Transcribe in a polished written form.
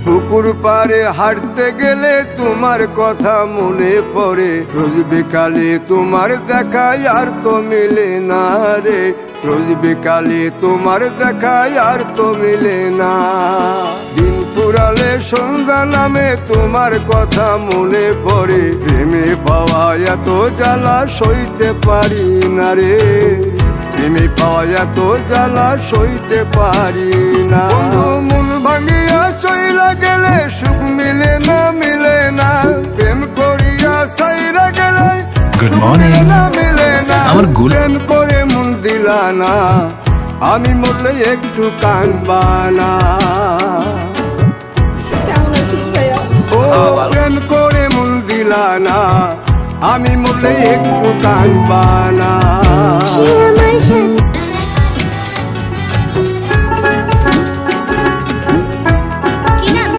পুকুর পাড়ে হাঁটতে গেলে তোমার কথা মনে পড়ে, রোজ বিকালে তোমার দেখায় আর তো মিলে না রে, রোজ বিকালে তোমার দেখায় আর তো মিলে না। দিন ফুরালে সন্ধ্যা নামে তোমার কথা মনে পড়ে, প্রেমে পাওয়া এত জ্বালা সইতে পারি না রে, প্রেমে পাওয়া এত জ্বালা সইতে পারি না। মন ভাঙিয়া চইলা গেলে সুখ মিলে না, মিলে না, প্রেম করিয়া সাইরা গেলে গুড মর্নিং মিলে না, আমার গুল প্রেম করে মন দিলা না, আমি মরলে একটু কানবা না। ও প্রেম করে মন দিলা না, আমি মরলে একটু কানবা না।